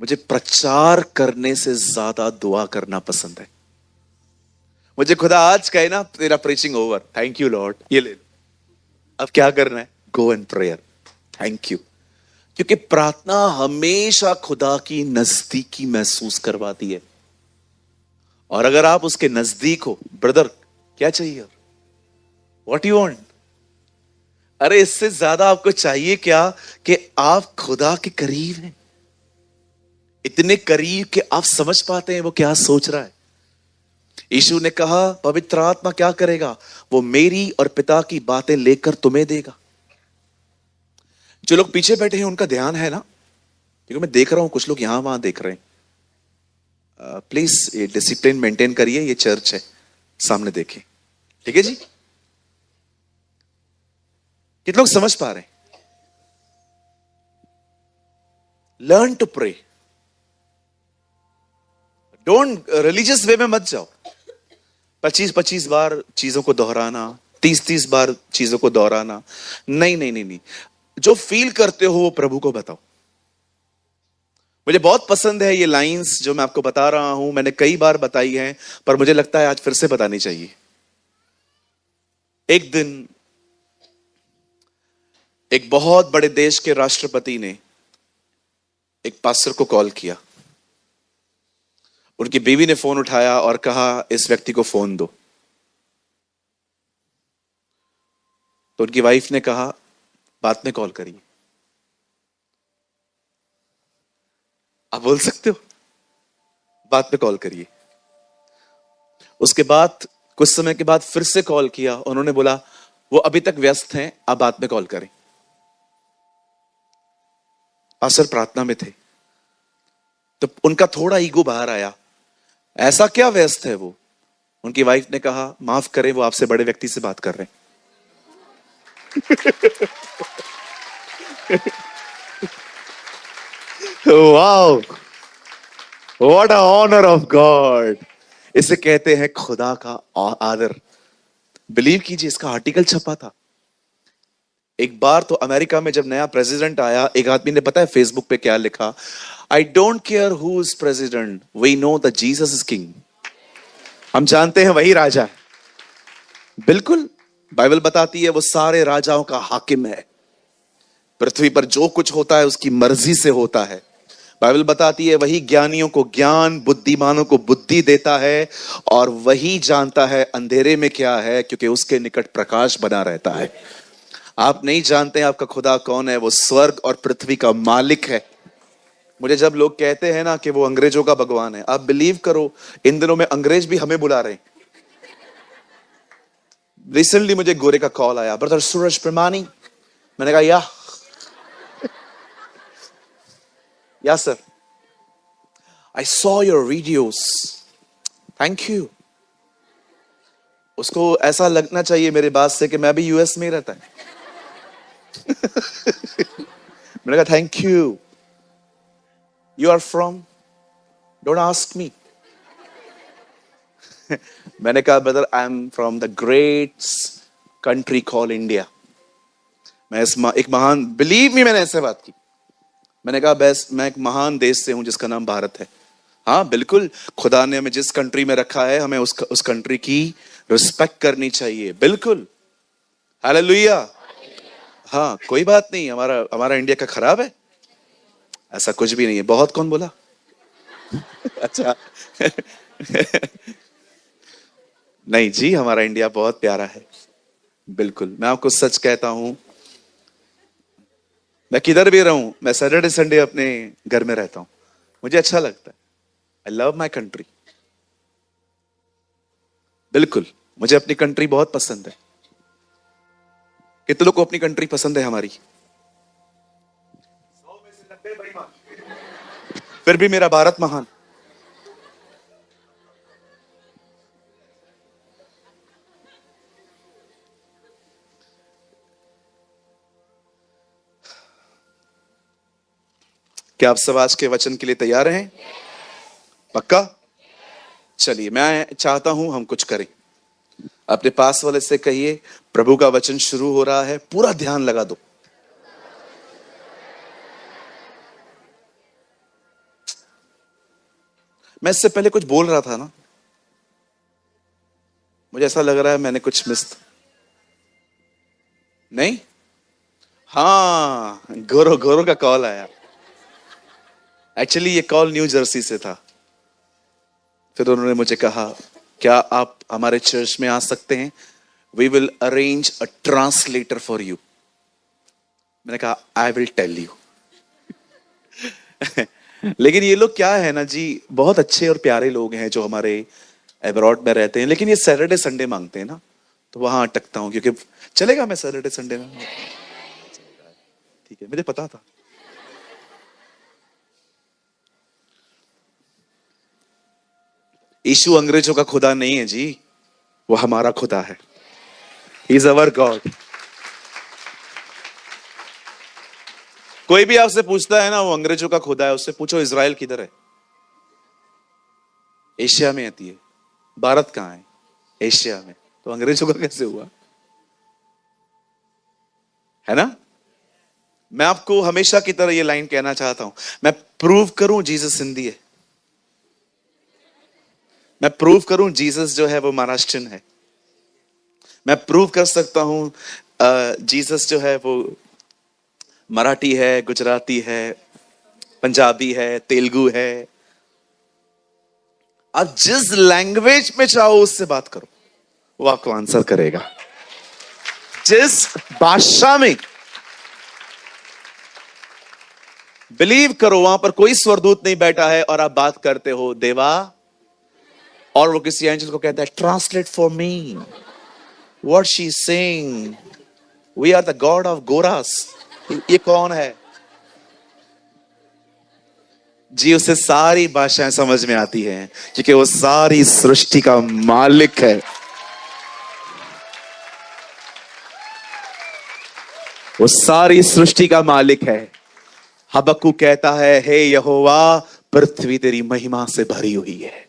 मुझे प्रचार करने से ज्यादा दुआ करना पसंद है। मुझे खुदा आज कहे ना तेरा preaching over, thank you Lord, ये ले लो, अब क्या करना है, go and prayer, thank you. क्योंकि प्रार्थना हमेशा खुदा की नजदीकी महसूस करवाती है। और अगर आप उसके नजदीक हो, ब्रदर क्या चाहिए, व्हाट यू वांट, अरे इससे ज्यादा आपको चाहिए क्या कि आप खुदा के करीब हैं, इतने करीब कि आप समझ पाते हैं वो क्या सोच रहा है। यीशु ने कहा पवित्र आत्मा क्या करेगा, वो मेरी और पिता की बातें लेकर तुम्हें देगा। जो लोग पीछे बैठे हैं उनका ध्यान है ना, क्योंकि मैं देख रहा हूं कुछ लोग यहां वहां देख रहे हैं। प्लीज ये डिसिप्लिन मेंटेन करिए, ये चर्च है, सामने देखें, ठीक है जी। कितने लोग समझ पा रहे हैं? Learn to pray, don't religious way में मत जाओ। 25-25 बार चीजों को दोहराना, 30-30 बार चीजों को दोहराना, नहीं नहीं नहीं नहीं। जो फील करते हो वो प्रभु को बताओ। मुझे बहुत पसंद है ये लाइंस जो मैं आपको बता रहा हूं, मैंने कई बार बताई हैं, पर मुझे लगता है आज फिर से बतानी चाहिए। एक दिन एक बहुत बड़े देश के राष्ट्रपति ने एक पास्टर को कॉल किया। उनकी बीवी ने फोन उठाया और कहा इस व्यक्ति को फोन दो। तो उनकी वाइफ ने कहा बाद में कॉल करिए। आप बोल सकते हो बाद में कॉल करिए। उसके बाद कुछ समय के बाद फिर से कॉल किया, उन्होंने बोला वो अभी तक व्यस्त हैं, आप बाद में कॉल करें। पास्टर प्रार्थना में थे, तो उनका थोड़ा ईगो बाहर आया, ऐसा क्या व्यस्त है वो। उनकी वाइफ ने कहा माफ करें, वो आपसे बड़े व्यक्ति से बात कर रहे हैं। Wow, what a honour of God. इसे कहते हैं खुदा का आदर। बिलीव कीजिए, इसका आर्टिकल छपा था। एक बार तो अमेरिका में जब नया प्रेसिडेंट आया, एक आदमी ने पता है फेसबुक पे क्या लिखा, I don't care who is president, we know the Jesus is king. हम जानते हैं वही राजा है। बिल्कुल, बाइबल बताती है वो सारे राजाओं का हाकिम है। पृथ्वी पर जो कुछ होता है उसकी मर्जी से होता है। बाइबल बताती है वही ज्ञानियों को ज्ञान, बुद्धिमानों को बुद्धि देता है, और वही जानता है अंधेरे में क्या है, क्योंकि उसके निकट प्रकाश बना रहता है। आप नहीं जानते आपका खुदा कौन है, वो स्वर्ग और पृथ्वी का मालिक है। मुझे जब लोग कहते हैं ना कि वो अंग्रेजों का भगवान है, आप बिलीव करो इन दिनों में अंग्रेज भी हमें बुला रहे हैं। रिसेंटली मुझे गोरे का कॉल आया, ब्रदर सूरज प्रमाणी। मैंने कहा या sir, I saw your videos, thank you. उसको ऐसा लगना चाहिए मेरे बात से कि मैं भी यूएस में ही रहता है। मैंने कहा thank you, you are from, don't ask me. मैंने कहा brother I am from the great country call India. मैं एक महान, बिलीव मी, मैंने ऐसे बात की। मैंने कहा बस मैं एक महान देश से हूं जिसका नाम भारत है। हाँ बिल्कुल, खुदा ने हमें जिस कंट्री में रखा है हमें उस कंट्री की रिस्पेक्ट करनी चाहिए। बिल्कुल, हालेलुया। हाँ कोई बात नहीं, हमारा इंडिया का खराब है, ऐसा कुछ भी नहीं है। बहुत कौन बोला? अच्छा। नहीं जी, हमारा इंडिया बहुत प्यारा है। बिल्कुल, मैं आपको सच कहता हूं, मैं किधर भी रहूं, मैं सैटरडे संडे अपने घर में रहता हूं, मुझे अच्छा लगता है। I love my country. बिल्कुल, मुझे अपनी कंट्री बहुत पसंद है। कितने लोग को अपनी कंट्री पसंद है हमारी? 100 में से 90 बेईमान। फिर भी मेरा भारत महान। क्या आप सब आज के वचन के लिए तैयार हैं? पक्का? चलिए, मैं चाहता हूं हम कुछ करें। अपने पास वाले से कहिए प्रभु का वचन शुरू हो रहा है, पूरा ध्यान लगा दो। मैं इससे पहले कुछ बोल रहा था ना, मुझे ऐसा लग रहा है मैंने कुछ मिस नहीं। हाँ, गौरव गौरव का कॉल आया। एक्चुअली ये कॉल न्यू जर्सी से था। फिर उन्होंने मुझे कहा क्या आप हमारे चर्च में आ सकते हैं, we will arrange a translator for you. मैंने कहा आई विल टेल यू। लेकिन ये लोग क्या है ना जी, बहुत अच्छे और प्यारे लोग हैं जो हमारे अब्रॉड में रहते हैं, लेकिन ये सैटरडे संडे मांगते हैं ना, तो वहां अटकता हूं। क्योंकि चलेगा मैं सैटरडे संडे में, ठीक है, मुझे पता था। यीशु अंग्रेजों का खुदा नहीं है जी, वो हमारा खुदा है। He is our God. कोई भी आपसे पूछता है ना वो अंग्रेजों का खुदा है, उससे पूछो इजराइल किधर है। एशिया में आती है, भारत कहां है, एशिया में, तो अंग्रेजों का कैसे हुआ, है ना। मैं आपको हमेशा की तरह ये लाइन कहना चाहता हूं, मैं प्रूव करूं जीसस हिंदी है, मैं प्रूव करूं जीसस जो है वो महाराष्ट्रियन है, मैं प्रूव कर सकता हूं जीसस जो है वो मराठी है, गुजराती है, पंजाबी है, तेलुगु है। आप जिस लैंग्वेज में चाहो उससे बात करो, वो आपको आंसर करेगा। जिस भाषा में, बिलीव करो वहां पर कोई स्वरदूत नहीं बैठा है और आप बात करते हो देवा, और वो किसी एंजल को कहता है translate for me what she is saying, we are the god of Goras. ये कौन है जी, उसे सारी भाषाएं समझ में आती हैं क्योंकि वो सारी सृष्टि का मालिक है। वो सारी सृष्टि का मालिक है। हबक्कू कहता है हे यहोवा, पृथ्वी तेरी महिमा से भरी हुई है।